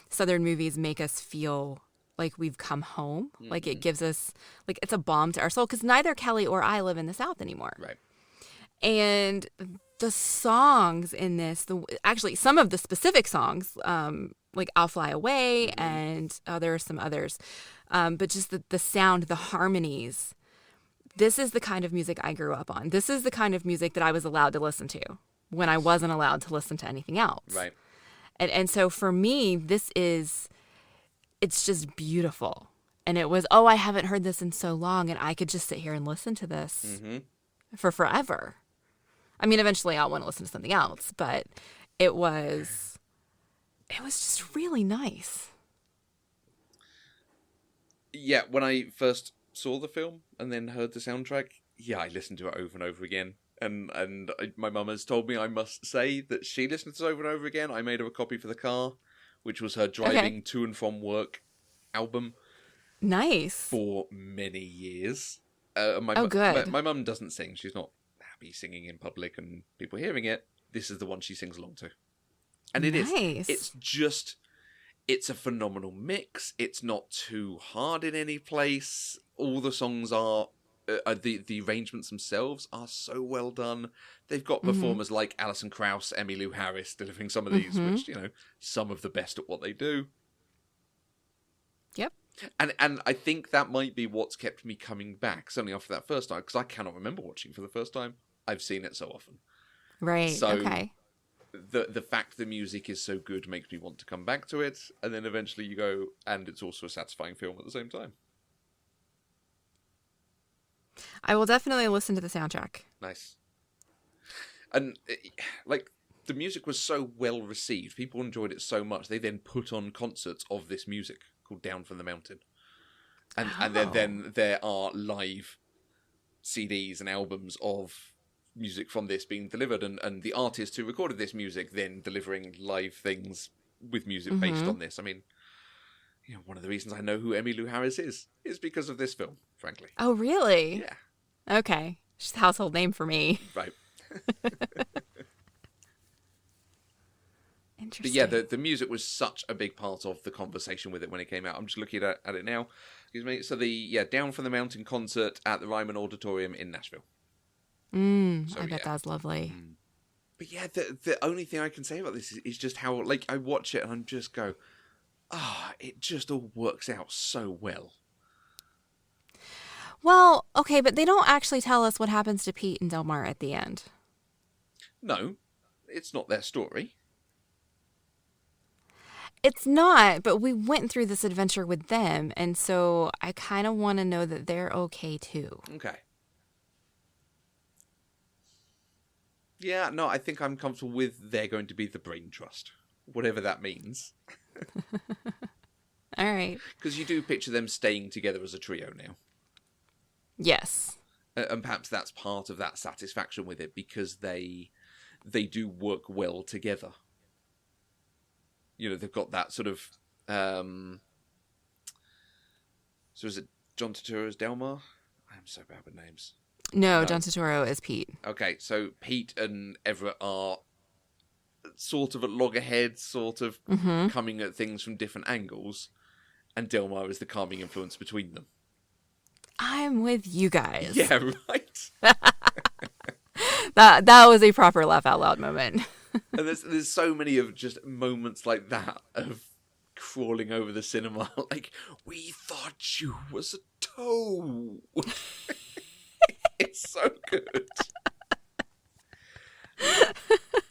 Southern movies make us feel like we've come home. Mm-hmm. Like, it gives us... Like, it's a balm to our soul, because neither Kelly or I live in the South anymore. Right. And the songs in this... Actually, some of the specific songs, like I'll Fly Away, and there are some others. But just the sound, the harmonies... This is the kind of music I grew up on. This is the kind of music that I was allowed to listen to when I wasn't allowed to listen to anything else. Right. And so for me, it's just beautiful. And it was, I haven't heard this in so long, and I could just sit here and listen to this for forever. I mean, eventually I'll want to listen to something else, but it was just really nice. Yeah, when I first saw the film and then heard the soundtrack, I listened to it over and over again. And my mum has told me I must say that she listened to it over and over again. I made her a copy for the car, which was her driving to and from work album. Nice. For many years. Good. My mum doesn't sing. She's not happy singing in public and people hearing it. This is the one she sings along to. And it is. It's a phenomenal mix. It's not too hard in any place. All the songs are... the arrangements themselves are so well done. They've got performers like Alison Krauss, Emmylou Harris delivering some of these, which, some of the best at what they do. Yep. And I think that might be what's kept me coming back, certainly after that first time, because I cannot remember watching for the first time. I've seen it so often. Right, so okay. The fact the music is so good makes me want to come back to it, and then eventually you go, and it's also a satisfying film at the same time. I will definitely listen to the soundtrack. Nice. And, the music was so well received. People enjoyed it so much. They then put on concerts of this music called Down from the Mountain. And then there are live CDs and albums of music from this being delivered. And the artist who recorded this music then delivering live things with music based on this. I mean... one of the reasons I know who Emmylou Harris is because of this film, frankly. Oh, really? Yeah. Okay. She's a household name for me. Right. Interesting. But the music was such a big part of the conversation with it when it came out. I'm just looking at it now. Excuse me. So Down from the Mountain concert at the Ryman Auditorium in Nashville. I bet that was lovely. But the only thing I can say about this is just how, I watch it and I just go... it just all works out so well. Well, okay, but they don't actually tell us what happens to Pete and Delmar at the end. No, it's not their story. It's not, but we went through this adventure with them, and so I kind of want to know that they're okay too. Okay. Yeah, no, I think I'm comfortable with they're going to be the brain trust, whatever that means. All right. Because you do picture them staying together as a trio now. Yes. And perhaps that's part of that satisfaction with it, because they do work well together. You know, they've got that sort of... so is it John Turturro's Delmar? I'm so bad with names. No, John Turturro is Pete. Okay, so Pete and Everett are sort of at loggerheads, sort of coming at things from different angles, and Delmar is the calming influence between them. I'm with you guys. Yeah, right. That was a proper laugh out loud moment. And there's so many of just moments like that of crawling over the cinema, like, we thought you was a toe. It's so good.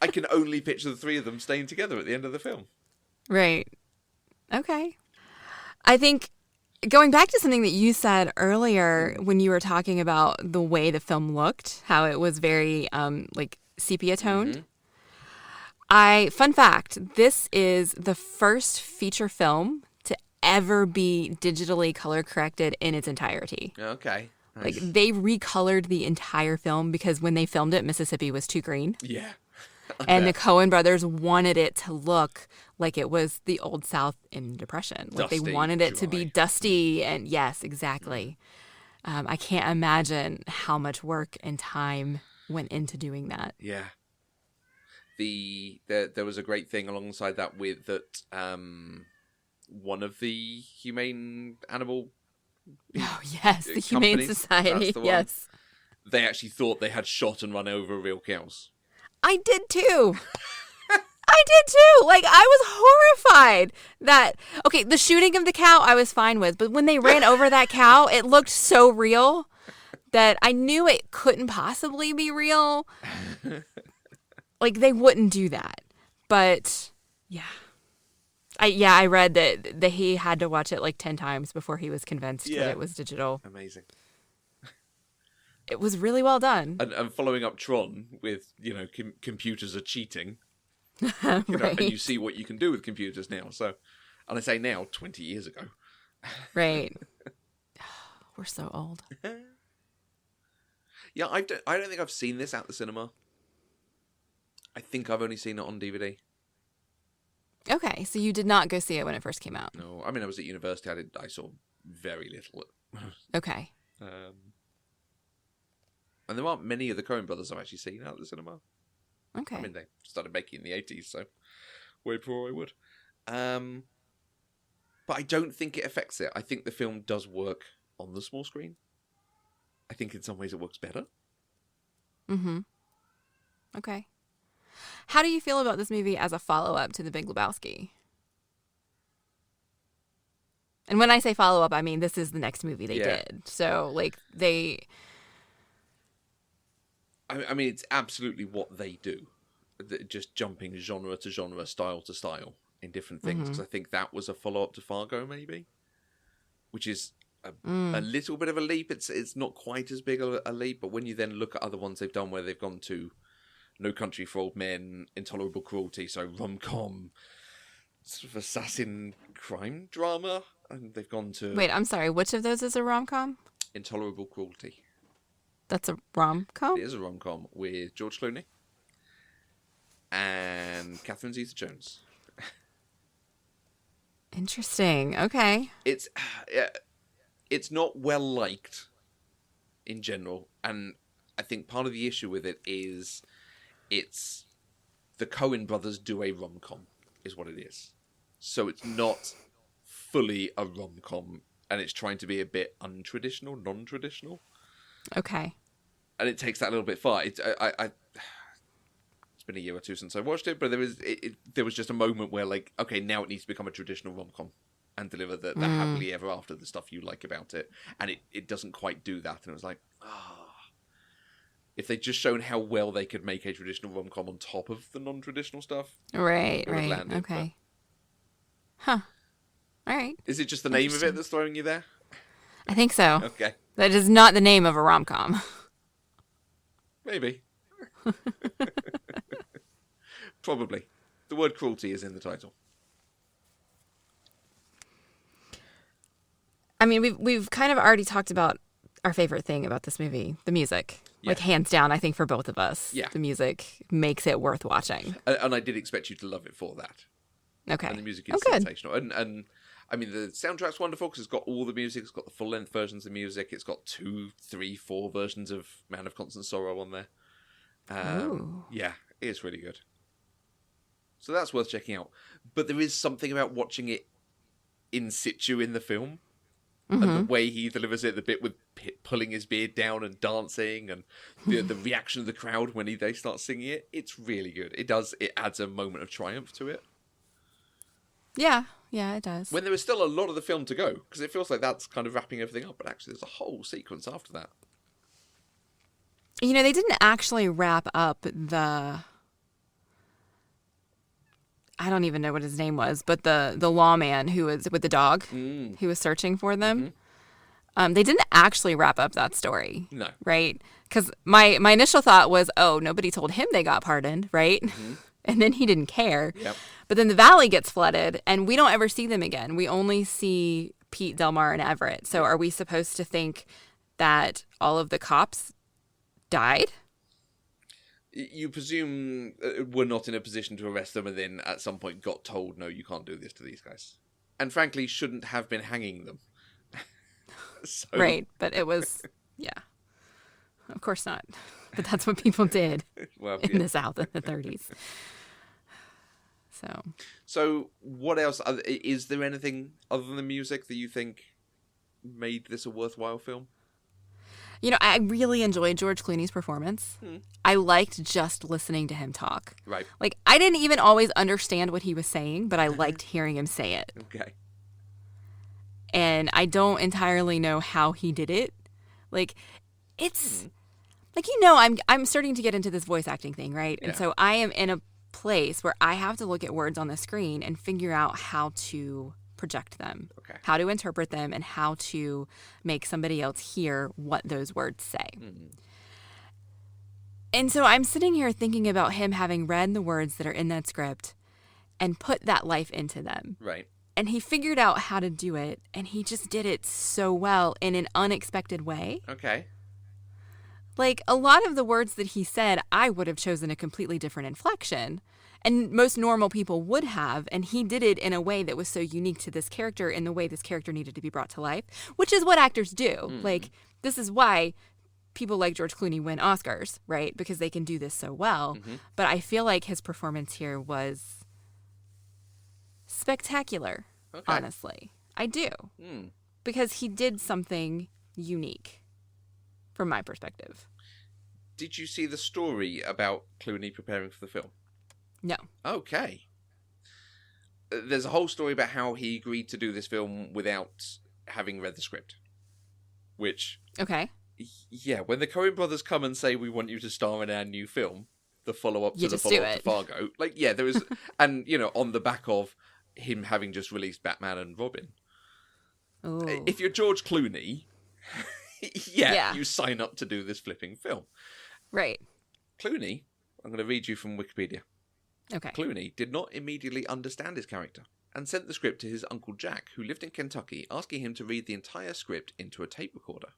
I can only picture the three of them staying together at the end of the film. Right. Okay. I think going back to something that you said earlier when you were talking about the way the film looked, how it was very like sepia toned. Fun fact, this is the first feature film to ever be digitally color corrected in its entirety. Okay. Nice. Like, they recolored the entire film because when they filmed it, Mississippi was too green. Yeah. And the Coen Brothers wanted it to look like it was the Old South in the Depression. Like, Dusty, they wanted it to dry. be dusty. And yes, exactly. I can't imagine how much work and time went into doing that. Yeah. There was a great thing alongside that with that one of the humane animal... Oh, yes, the Humane companies, Society, that's the one. yes. They actually thought they had shot and run over real cows. I did too. I did too. Like, I was horrified that, okay, the shooting of the cow I was fine with, but when they ran over that cow, it looked so real that I knew it couldn't possibly be real. Like, they wouldn't do that. But, yeah. I read that he had to watch it like 10 times before he was convinced that it was digital. Amazing. It was really well done. And following up Tron with, computers are cheating. Right. And you see what you can do with computers now. So, and I say now, 20 years ago. Right. We're so old. Yeah, I don't think I've seen this at the cinema. I think I've only seen it on DVD. Okay, so you did not go see it when it first came out. No, I mean, I was at university. I saw very little. Okay. And there aren't many of the Coen Brothers I've actually seen out at the cinema. Okay. I mean, they started making in the 80s, so way before I would. But I don't think it affects it. I think the film does work on the small screen. I think in some ways it works better. Mm-hmm. Okay. How do you feel about this movie as a follow-up to The Big Lebowski? And when I say follow-up, I mean this is the next movie they did. So, like, they... I mean, it's absolutely what they do. Just jumping genre to genre, style to style in different things. Because I think that was a follow-up to Fargo, maybe. Which is a little bit of a leap. It's not quite as big a leap. But when you then look at other ones they've done where they've gone to No Country for Old Men, Intolerable Cruelty, so rom-com, sort of assassin crime drama. And they've gone to... Wait, I'm sorry. Which of those is a rom-com? Intolerable Cruelty. That's a rom-com? It is a rom-com with George Clooney and Catherine Zeta-Jones. Interesting. Okay. It's not well-liked in general, and I think part of the issue with it is it's the Coen Brothers do a rom-com, is what it is. So it's not fully a rom-com, and it's trying to be a bit untraditional, non-traditional. Okay. And it takes that a little bit far. It's been a year or two since I watched it, but there was just a moment where, like, okay, now it needs to become a traditional rom-com and deliver the happily ever after, the stuff you like about it. And it doesn't quite do that. And it was like, if they'd just shown how well they could make a traditional rom-com on top of the non-traditional stuff. Right, right. Landed, okay. Huh. All right. Is it just the name of it that's throwing you there? I think so. Okay. That is not the name of a rom-com. Maybe. Probably. The word cruelty is in the title. I mean, we've kind of already talked about our favorite thing about this movie, the music. Yeah. Like, hands down, I think for both of us, Yeah. the music makes it worth watching. And I did expect you to love it for that. Okay. And the music is good. sensational. And I mean, the soundtrack's wonderful because it's got all the music. It's got the full-length versions of music. It's got 2, 3, 4 versions of Man of Constant Sorrow on there. Yeah, it's really good. So that's worth checking out. But there is something about watching it in situ in the film. And the way he delivers it, the bit with pulling his beard down and dancing, and the reaction of the crowd when they start singing it, it's really good. It adds a moment of triumph to it. Yeah, it does. When there is still a lot of the film to go, because it feels like that's kind of wrapping everything up, but actually there's a whole sequence after that. You know, they didn't actually wrap up the... I don't even know what his name was, but the lawman who was with the dog, who was searching for them. They didn't actually wrap up that story. No. Right? Because my initial thought was, oh, nobody told him they got pardoned, right? And then he didn't care. Yep. But then the valley gets flooded, and we don't ever see them again. We only see Pete, Delmar, and Everett. So are we supposed to think that all of the cops died? You presume we're not in a position to arrest them and then at some point got told, no, you can't do this to these guys. And frankly, shouldn't have been hanging them. So... Right, but it was, yeah. Of course not. But that's what people did in the South in the 30s. So what else? Is there anything other than the music that you think made this a worthwhile film? You know, I really enjoyed George Clooney's performance. I liked just listening to him talk. Right. Like, I didn't even always understand what he was saying, but I liked hearing him say it. Okay. And I don't entirely know how he did it. Like, it's... Like, you know, I'm starting to get into this voice acting thing, right? Yeah. And so I am in a place where I have to look at words on the screen and figure out how to project them, how to interpret them, and how to make somebody else hear what those words say. And so I'm sitting here thinking about him having read the words that are in that script and put that life into them. Right. And he figured out how to do it, and he just did it so well in an unexpected way. Okay. Like, a lot of the words that he said, I would have chosen a completely different inflection. And most normal people would have. And he did it in a way that was so unique to this character in the way this character needed to be brought to life, which is what actors do. Like, this is why people like George Clooney win Oscars, right? Because they can do this so well. But I feel like his performance here was spectacular, honestly. I do. Because he did something unique from my perspective. Did you see the story about Clooney preparing for the film? No. Okay. There's a whole story about how he agreed to do this film without having read the script. Which... Okay. Yeah, when the Coen Brothers come and say, we want you to star in our new film, the follow-up to the follow-up to Fargo. Like, yeah, there was... and, you know, on the back of him having just released Batman and Robin. Ooh. If you're George Clooney... yeah, you sign up to do this flipping film. Right. Clooney, I'm going to read you from Wikipedia. Okay. Clooney did not immediately understand his character and sent the script to his uncle Jack, who lived in Kentucky, asking him to read the entire script into a tape recorder.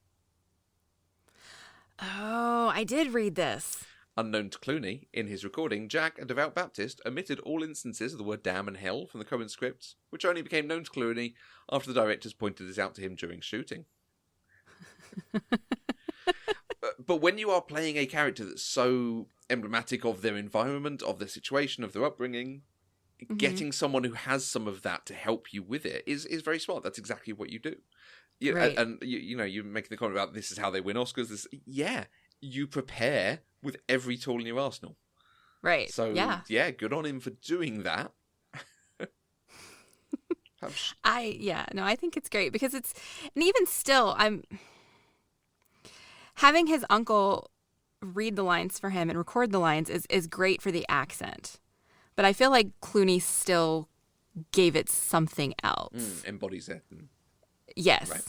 Oh, I did read this. Unknown to Clooney, in his recording, Jack, a devout Baptist, omitted all instances of the word damn and hell from the Coen scripts, which only became known to Clooney after the directors pointed this out to him during shooting. But when you are playing a character that's so emblematic of their environment, of their situation, of their upbringing, getting someone who has some of that to help you with it is very smart. That's exactly what you do. Right. And you know, you're making the comment about this is how they win Oscars. You prepare with every tool in your arsenal. Right. So, yeah, good on him for doing that. I think it's great because it's, and even still, having his uncle read the lines for him and record the lines is great for the accent. But I feel like Clooney still gave it something else. Embodies it. Yes. Right.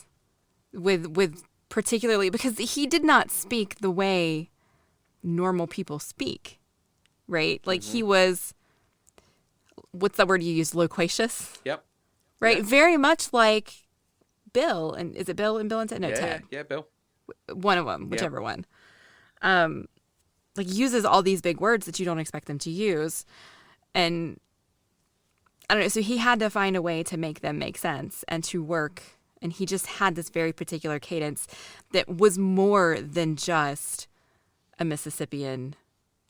With particularly, because he did not speak the way normal people speak, right? Like he was, what's that word you used? Loquacious? Yep. Right? Yeah. Very much like Bill. And is it Bill and Bill and Ted? No, Ted. Yeah, Bill. one of them, whichever one. Like uses all these big words that you don't expect them to use. And I don't know. So he had to find a way to make them make sense and to work. And he just had this very particular cadence that was more than just a Mississippian.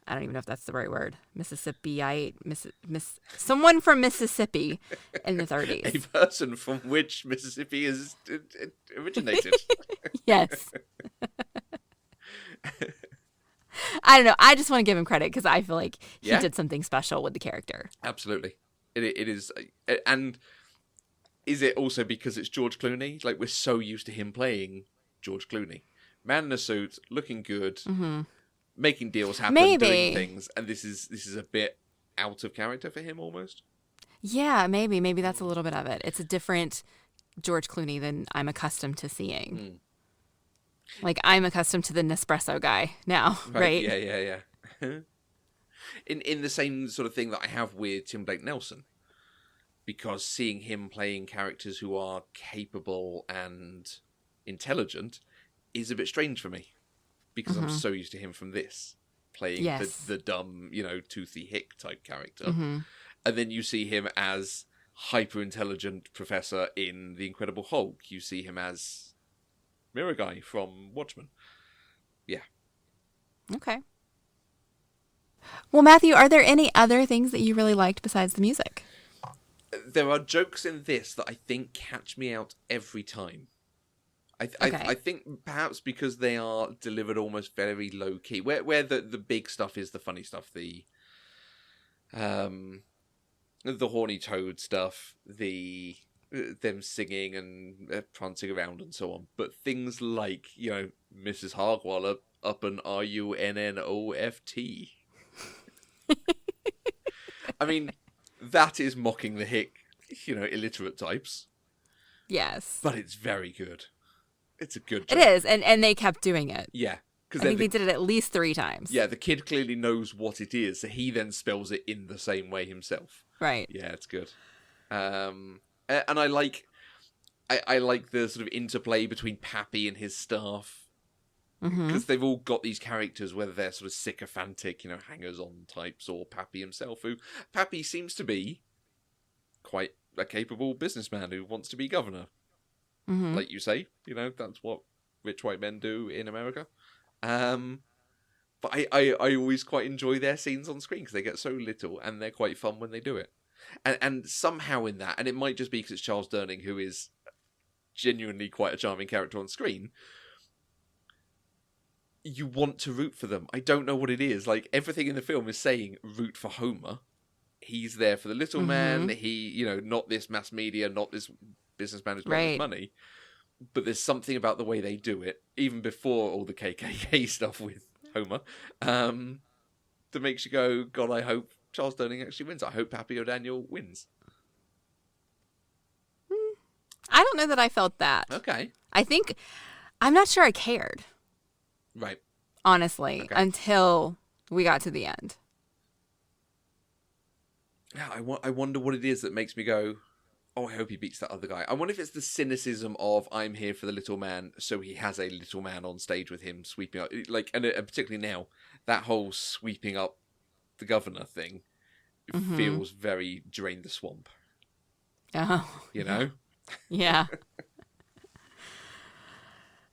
I don't even know if that's the right word. Mississippiite, someone from Mississippi in the 30s. A person from which Mississippi is originated. Yes. I don't know. I just want to give him credit because I feel like he did something special with the character. Absolutely. It is. And is it also because it's George Clooney? Like, we're so used to him playing George Clooney. Man in a suit, looking good, making deals happen, doing things. And this is a bit out of character for him almost. Yeah, maybe. Maybe that's a little bit of it. It's a different George Clooney than I'm accustomed to seeing. Like, I'm accustomed to the Nespresso guy now, right? Yeah. In the same sort of thing that I have with Tim Blake Nelson. Because seeing him playing characters who are capable and intelligent is a bit strange for me. Because I'm so used to him from this. Playing the dumb, toothy hick type character. And then you see him as hyper-intelligent professor in The Incredible Hulk. You see him as Mirror Guy from Watchmen. Yeah. Okay. Well, Matthew, are there any other things that you really liked besides the music? There are jokes in this that I think catch me out every time. I think perhaps because they are delivered almost very low key. Where the big stuff is the funny stuff, the horny toad stuff, them singing and prancing around and so on. But things like, Mrs. Hargwall up an RUNNOFT. I mean, that is mocking the hick, illiterate types. Yes. But it's very good. It's a good It joke. is, and they kept doing it. Yeah. I think they did it at least 3 times. Yeah, the kid clearly knows what it is, so he then spells it in the same way himself. Right. Yeah, it's good. And I like the sort of interplay between Pappy and his staff. Because they've all got these characters, whether they're sort of sycophantic, hangers-on types, or Pappy himself, who Pappy seems to be quite a capable businessman who wants to be governor. Like you say, that's what rich white men do in America. But I always quite enjoy their scenes on screen because they get so little and they're quite fun when they do it. And somehow in that, and it might just be because it's Charles Durning, who is genuinely quite a charming character on screen, you want to root for them. I don't know what it is. Like, everything in the film is saying root for Homer. He's there for the little man. He, not this mass media, not this businessman who's got his money. But there's something about the way they do it, even before all the KKK stuff with Homer, that makes you go, God, I hope Charles Durning actually wins. I hope Pappy O'Daniel wins. I don't know that I felt that. Okay. I'm not sure I cared. Right. Honestly, until we got to the end. Yeah, I wonder what it is that makes me go, oh, I hope he beats that other guy. I wonder if it's the cynicism of, I'm here for the little man, so he has a little man on stage with him sweeping up. Like, and particularly now, that whole sweeping up the governor thing, it feels very Drain the Swamp. Oh. Yeah.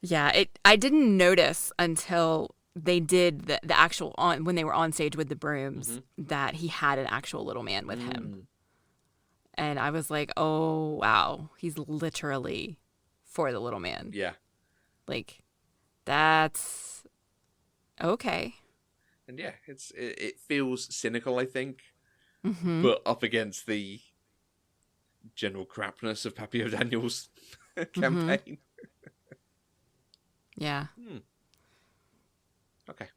Yeah, I didn't notice until they did the actual, when they were on stage with the brooms, that he had an actual little man with him. And I was like, oh, wow, he's literally for the little man. Yeah. Like, that's okay. And yeah, it feels cynical, I think, but up against the general crapness of Pappy O'Daniel's campaign. Yeah. Okay.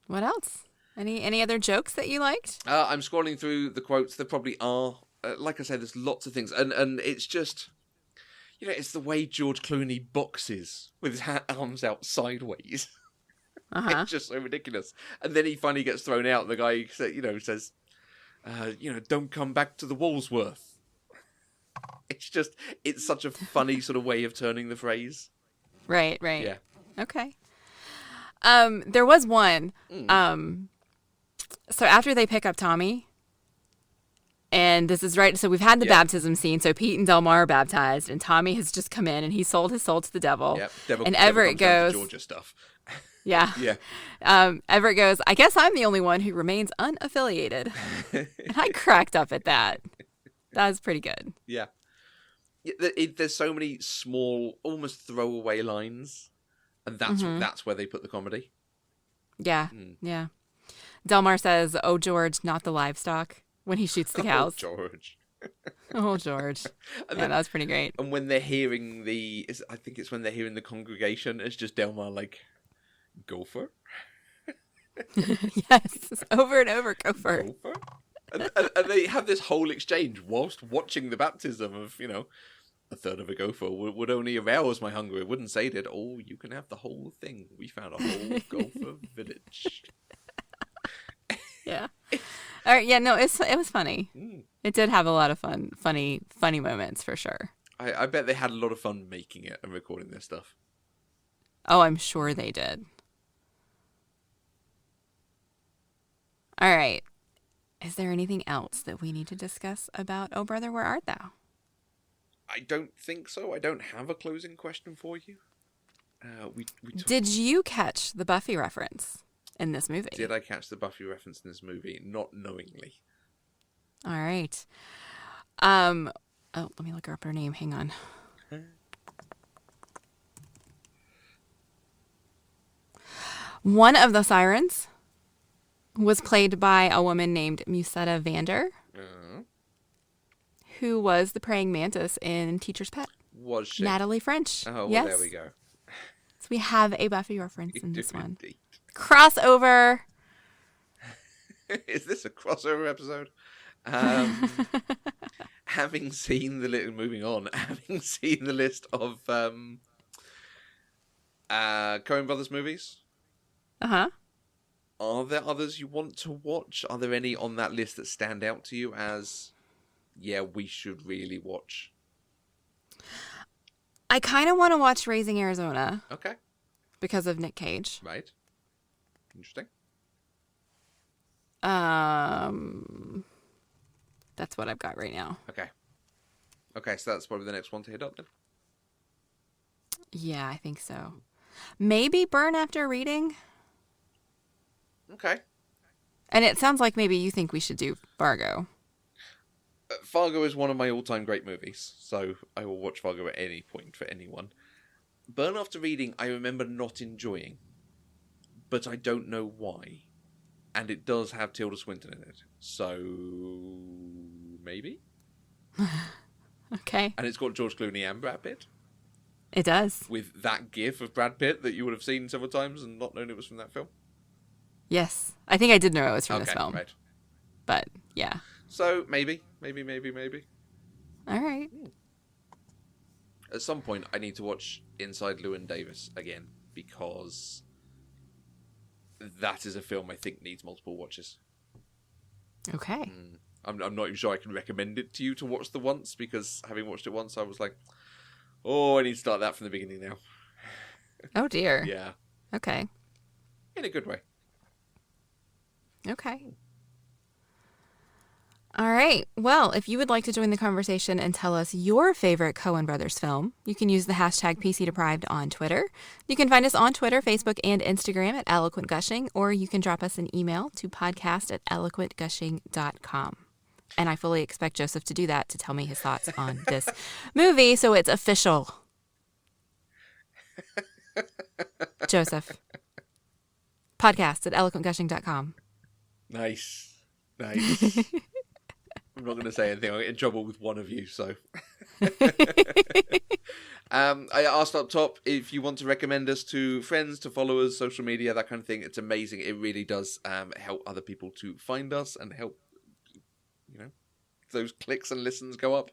What else? Any other jokes that you liked? I'm scrolling through the quotes. There probably are. Like I say, there's lots of things. And it's just, it's the way George Clooney boxes with his arms out sideways. It's just so ridiculous. And then he finally gets thrown out. And the guy, says, don't come back to the Woolsworth. It's such a funny sort of way of turning the phrase. Right. Yeah, Okay. There was one. So after they pick up Tommy, and this is right. So we've had the baptism scene. So Pete and Delmar are baptized, and Tommy has just come in, and he sold his soul to the devil. Yep. And Devil Everett comes down to goes, Georgia stuff. yeah. Yeah. Everett goes, I guess I'm the only one who remains unaffiliated. And I cracked up at that. That was pretty good. Yeah. There's so many small, almost throwaway lines, and that's where they put the comedy. Yeah. Yeah. Delmar says, "Oh, George, not the livestock," when he shoots the cows. Oh, George. Oh, George. Yeah, that was pretty great. And when they're hearing I think it's when they're hearing the congregation, it's just Delmar like, "Gopher?" Yes, over and over, Gopher. Gopher? And they have this whole exchange whilst watching the baptism of, a third of a gopher would only arouse my hunger. It wouldn't sate it. Oh, you can have the whole thing. We found a whole gopher village. Yeah. All right. Yeah. No, it was funny. It did have a lot of funny moments for sure. I bet they had a lot of fun making it and recording this stuff. Oh, I'm sure they did. All right. Is there anything else that we need to discuss about Oh Brother, Where Art Thou? I don't think so. I don't have a closing question for you. Did you catch the Buffy reference in this movie? Did I catch the Buffy reference in this movie? Not knowingly. All right. Oh, let me look up her name. Hang on. One of the sirens was played by a woman named Musetta Vander, who was the praying mantis in Teacher's Pet. Was she? Natalie French. Oh, well, yes. there we go. So we have a Buffy reference in this one. Indeed. Crossover. Is this a crossover episode? Having seen having seen the list of Coen Brothers movies, Uh-huh. are there others you want to watch? Are there any on that list that stand out to you as, yeah, we should really watch? I kind of want to watch Raising Arizona. Okay. Because of Nick Cage. Right. Interesting. That's what I've got right now. Okay, so that's probably the next one to hit up then. Yeah, I think so. Maybe Burn After Reading. Okay. And it sounds like maybe you think we should do Fargo. Fargo is one of my all-time great movies, so I will watch Fargo at any point for anyone. Burn After Reading, I remember not enjoying, but I don't know why. And it does have Tilda Swinton in it, so maybe? Okay. And it's got George Clooney and Brad Pitt. It does. With that gif of Brad Pitt that you would have seen several times and not known it was from that film. Yes. I think I did know it was from this film. Right. But, yeah. So, maybe. All right. At some point, I need to watch Inside Llewyn Davis again, because that is a film I think needs multiple watches. Okay. I'm not even sure I can recommend it to you to watch the once, because having watched it once, I was like, oh, I need to start that from the beginning now. Oh, dear. Yeah. Okay. In a good way. Okay. All right. Well, if you would like to join the conversation and tell us your favorite Coen Brothers film, you can use the hashtag PCDeprived on Twitter. You can find us on Twitter, Facebook, and Instagram at Eloquent Gushing, or you can drop us an email to podcast@eloquentgushing.com. And I fully expect Joseph to do that to tell me his thoughts on this movie, so it's official. Joseph. Podcast@eloquentgushing.com. Nice. I'm not going to say anything. I'll get in trouble with one of you, so. I asked up top if you want to recommend us to friends, to followers, social media, that kind of thing. It's amazing. It really does help other people to find us and help, those clicks and listens go up.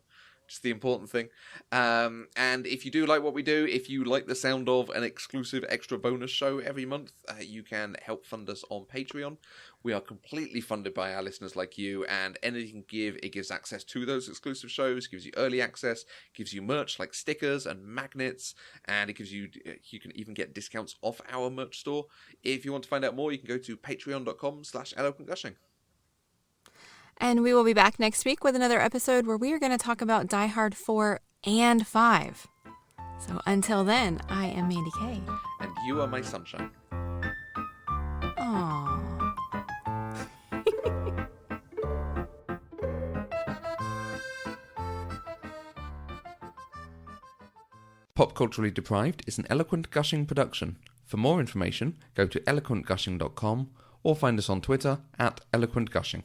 Just the important thing. And if you do like what we do, if you like the sound of an exclusive extra bonus show every month, you can help fund us on Patreon. We are completely funded by our listeners like you, and anything you can give, it gives access to those exclusive shows, gives you early access, gives you merch like stickers and magnets, and it gives you can even get discounts off our merch store. If you want to find out more, you can go to patreon.com/eloquentgushing. And we will be back next week with another episode where we are going to talk about Die Hard 4 and 5. So until then, I am Mandy Kay. And you are my sunshine. Aww. Pop Culturally Deprived is an Eloquent Gushing production. For more information, go to eloquentgushing.com or find us on Twitter @eloquentgushing.